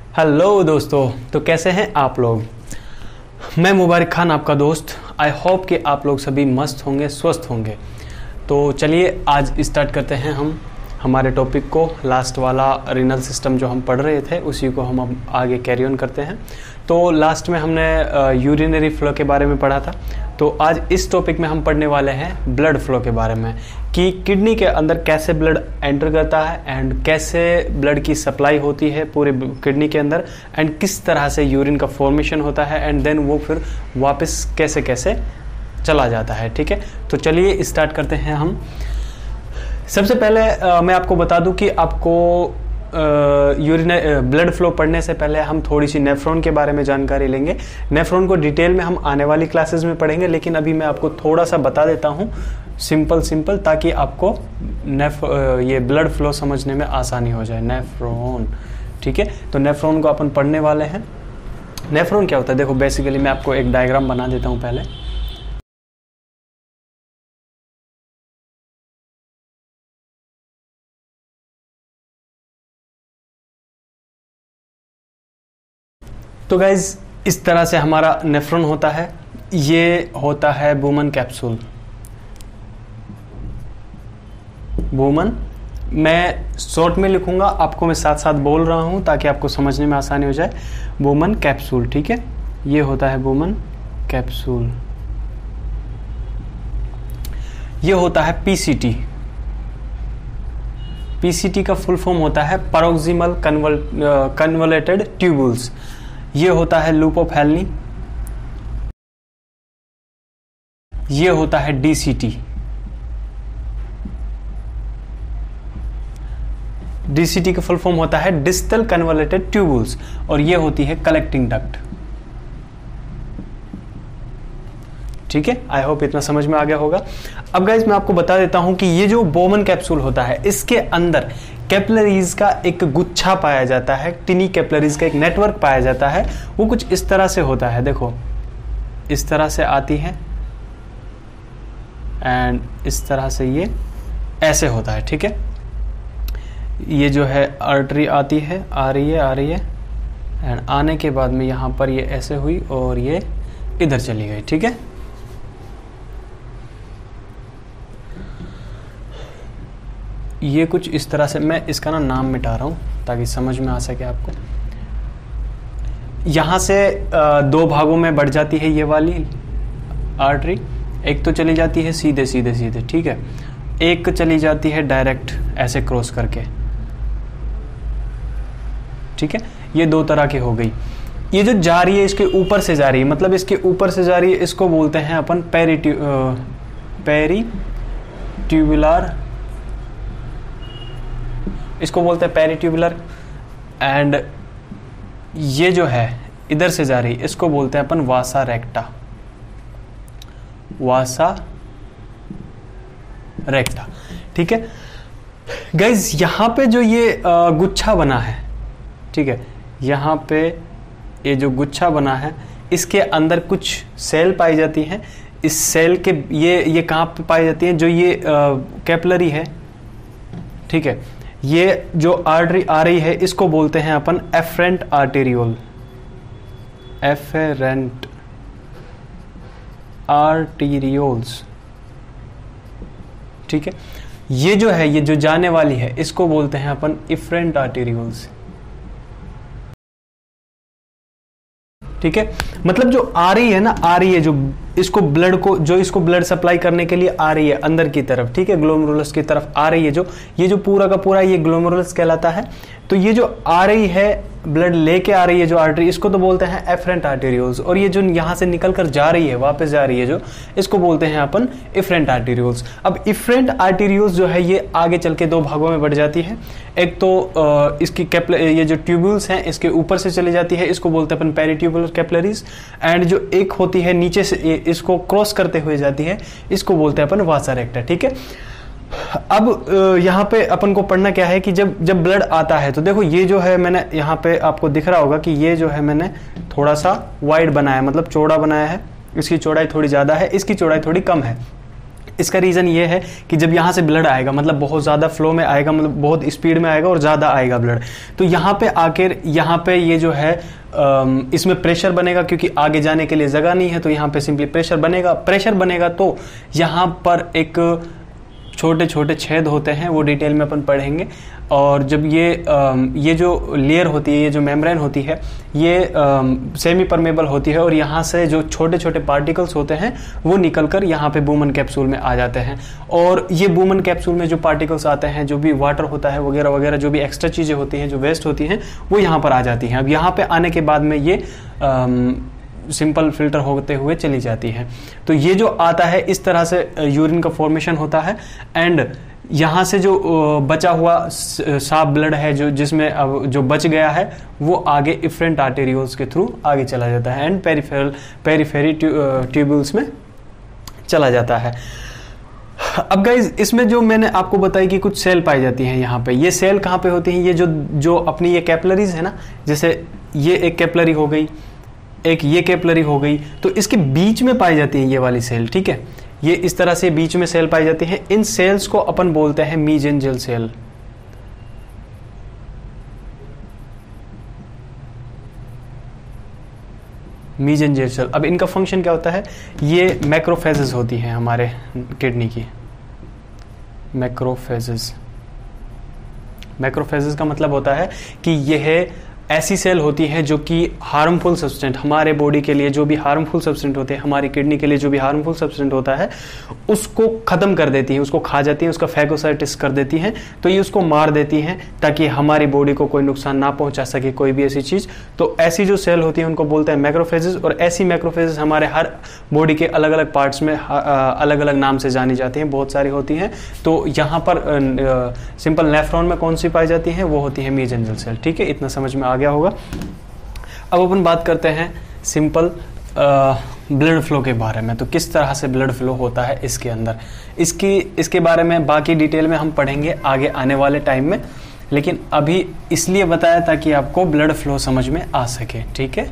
Hello दोस्तों, तो कैसे हैं आप लोग। मैं मुबारक खान आपका दोस्त। आई होप कि आप लोग सभी मस्त होंगे, स्वस्थ होंगे। तो चलिए आज स्टार्ट करते हैं हम हमारे टॉपिक को। लास्ट वाला रीनल सिस्टम जो हम पढ़ रहे थे उसी को हम अब आगे कैरी ऑन करते हैं। तो लास्ट में हमने यूरिनरी फ्लो के बारे में पढ़ा था। तो आज इस टॉपिक में हम पढ़ने वाले हैं ब्लड फ्लो के बारे में, कि किडनी के अंदर कैसे ब्लड एंटर करता है एंड कैसे ब्लड की सप्लाई होती है पूरे किडनी के अंदर, एंड किस तरह से यूरिन का फॉर्मेशन होता है एंड देन वो फिर वापस कैसे कैसे चला जाता है। ठीक है, तो चलिए स्टार्ट करते हैं हम। सबसे पहले मैं आपको बता दूं कि आपको ब्लड फ्लो पढ़ने से पहले हम थोड़ी सी नेफ्रॉन के बारे में जानकारी लेंगे। नेफ्रॉन को डिटेल में हम आने वाली क्लासेस में पढ़ेंगे, लेकिन अभी मैं आपको थोड़ा सा बता देता हूँ सिंपल, ताकि आपको ये ब्लड फ्लो समझने में आसानी हो जाए। नेफ्रॉन, ठीक है, तो नेफ्रॉन को अपन पढ़ने वाले हैं। नेफ्रॉन क्या होता है, देखो बेसिकली मैं आपको एक डायग्राम बना देता हूँ पहले। तो गाइज इस तरह से हमारा नेफ्रॉन होता है। ये होता है बुमन कैप्सूल। बुमन, मैं शॉर्ट में लिखूंगा, आपको मैं साथ साथ बोल रहा हूं ताकि आपको समझने में आसानी हो जाए। बुमन कैप्सूल, ठीक है, ये होता है बुमन कैप्सूल। ये होता है पीसीटी। पीसीटी का फुल फॉर्म होता है पैरोक्सिमल कन्वोलेटेड ट्यूबुल्स। ये होता है लूप ऑफ हेलनी। ये होता है डीसीटी। डीसीटी का फुल फॉर्म होता है डिस्टल कन्वोलेटेड ट्यूबुल्स, और ये होती है कलेक्टिंग डक्ट। ठीक है, आई होप इतना समझ में आ गया होगा। अब गाइज मैं आपको बता देता हूं कि ये जो बोमन कैप्सूल होता है, इसके अंदर कैपिलरीज का एक गुच्छा पाया जाता है, टिनी कैपिलरीज का एक नेटवर्क पाया जाता है। वो कुछ इस तरह से होता है, देखो इस तरह से आती है एंड इस तरह से ये ऐसे होता है। ठीक है, ये जो है आर्टरी आती है, आ रही है एंड आने के बाद में यहां पर ये ऐसे हुई और ये इधर चली गई। ठीक है, ये कुछ इस तरह से, मैं इसका नाम मिटा रहा हूं ताकि समझ में आ सके आपको। यहां से दो भागों में बढ़ जाती है ये वाली आर्टरी। एक तो चली जाती है सीधे, ठीक है, एक चली जाती है डायरेक्ट ऐसे क्रॉस करके। ठीक है, ये दो तरह की हो गई। ये जो जा रही है इसके ऊपर से जा रही है, मतलब इसके ऊपर से जा रही है, इसको बोलते हैं अपन पेरिट्यूबुलर, इसको बोलते हैं पेरिट्यूबुलर। एंड ये जो है इधर से जा रही है, इसको बोलते हैं अपन वासा रेक्टा। ठीक है गाइज, यहां पे जो ये गुच्छा बना है, ठीक है, यहां पे ये जो गुच्छा बना है, इसके अंदर कुछ सेल पाई जाती हैं। इस सेल के ये कहां पे पाई जाती हैं, जो ये कैपिलरी है, ठीक है, ये जो आर्टरी आ रही है इसको बोलते हैं अपन एफरेंट आर्टेरियोल। एफरेंट आर्टेरियोल्स, ठीक है, ये जो है, ये जो जाने वाली है, इसको बोलते हैं अपन इफरेंट आर्टेरियोल्स। ठीक है, मतलब जो आ रही है ना, जो इसको ब्लड सप्लाई करने के लिए आ रही है अंदर की तरफ, ठीक है, ग्लोमेरुलस की तरफ आ रही है, ये जो पूरा का पूरा ये ग्लोमेरुलस कहलाता है। तो ये जो आ रही है, ब्लड लेके आ रही है जो आर्टरी, इसको तो बोलते हैं एफरेंट आर्टेरियोल्स। और ये जो यहां से निकल कर जा रही है, वापस जा रही है जो, इसको बोलते हैं अपन इफरेंट आर्टेरियोल्स। अब इफरेंट आर्टेरियोल्स जो है ये आगे चल के दो भागों में बढ़ जाती है। एक तो इसकी ये जो ट्यूब्यूल्स हैं इसके ऊपर से चली जाती है, इसको बोलते हैं अपन पेरिट्यूबुलर कैपिलरीज। एंड जो एक होती है नीचे से इसको क्रॉस करते हुए जाती है, इसको बोलते हैं अपन वासा रेक्टा। ठीक है, अब यहाँ पे अपन को पढ़ना क्या है कि जब ब्लड आता है, तो देखो ये जो है, मैंने यहाँ पे आपको दिख रहा होगा कि ये जो है मैंने थोड़ा सा वाइड बनाया, मतलब चौड़ा बनाया है। इसकी चौड़ाई थोड़ी ज्यादा है, इसकी चौड़ाई थोड़ी कम है। इसका रीज़न ये है कि जब यहाँ से ब्लड आएगा, मतलब बहुत ज़्यादा फ्लो में आएगा, मतलब बहुत स्पीड में आएगा और ज़्यादा आएगा ब्लड, तो यहाँ पे आकर यहाँ पे ये जो है इसमें प्रेशर बनेगा, क्योंकि आगे जाने के लिए जगह नहीं है, तो यहाँ पे सिंपली प्रेशर बनेगा तो यहाँ पर एक छोटे छोटे छेद होते हैं, वो डिटेल में अपन पढ़ेंगे। और जब ये जो लेयर होती है, ये जो मेम्ब्रेन होती है, ये सेमी परमेबल होती है और यहाँ से जो छोटे छोटे पार्टिकल्स होते हैं वो निकलकर यहाँ पे बूमन कैप्सूल में आ जाते हैं। और ये बूमन कैप्सूल में जो पार्टिकल्स आते हैं, जो भी वाटर होता है वगैरह वगैरह, जो भी एक्स्ट्रा चीज़ें होती हैं, जो वेस्ट होती हैं, वो यहाँ पर आ जाती हैं। अब यहाँ पे आने के बाद में ये सिंपल फिल्टर होते हुए चली जाती है। तो ये जो आता है इस तरह से यूरिन का फॉर्मेशन होता है। एंड यहाँ से जो बचा हुआ साफ ब्लड है, जो जिसमें अब जो बच गया है, वो आगे इफरेंट आर्टेरियोल्स के थ्रू आगे चला जाता है एंड पेरिफेरी ट्यूब्यूल्स में चला जाता है। अब गाइज इसमें जो मैंने आपको बताई कि कुछ सेल पाई जाती हैं यहाँ पे, ये सेल कहाँ पे होती हैं? ये जो अपनी ये कैपिलरीज है ना, जैसे ये एक कैपिलरी हो गई, एक ये कैपिलरी हो गई, तो इसके बीच में पाई जाती है ये वाली सेल, ठीक है। ये इस तरह से बीच में सेल पाई जाती है। इन सेल्स को अपन बोलते हैं मीजेंजियल सेल। मीजेंजियल सेल, अब इनका फंक्शन क्या होता है? ये मैक्रोफेजेस होती हैं हमारे किडनी की। मैक्रोफेजेस का मतलब होता है कि यह ऐसी सेल होती है जो कि हार्मफुल सब्सटेंट, हमारे बॉडी के लिए जो भी हार्मफुल सब्सटेंट होते हैं, हमारी किडनी के लिए जो भी हार्मफुल सब्सटेंट होता है, उसको खत्म कर देती हैं, उसको खा जाती हैं, उसका फैगोसाइटिस कर देती हैं। तो ये उसको मार देती हैं ताकि हमारी बॉडी को कोई नुकसान ना पहुंचा सके, कोई भी ऐसी चीज। तो ऐसी जो सेल होती है उनको बोलते हैं मैक्रोफेजेस। और ऐसी मैक्रोफेजेस हमारे हर बॉडी के अलग अलग पार्ट्स में अलग अलग नाम से जानी जाती हैं, बहुत सारी होती हैं। तो यहाँ पर सिंपल नेफ्रॉन में कौन सी पाई जाती है? वो होती है मीजेंजियल सेल, ठीक है। इतना समझ में आ गया होगा। अब अपन बात करते हैं सिंपल ब्लड फ्लो के बारे में। तो किस तरह से ब्लड फ्लो होता है इसके अंदर, इसके बारे में बाकी डिटेल में हम पढ़ेंगे आगे आने वाले टाइम में, लेकिन अभी इसलिए बताया ताकि आपको ब्लड फ्लो समझ में आ सके, ठीक है।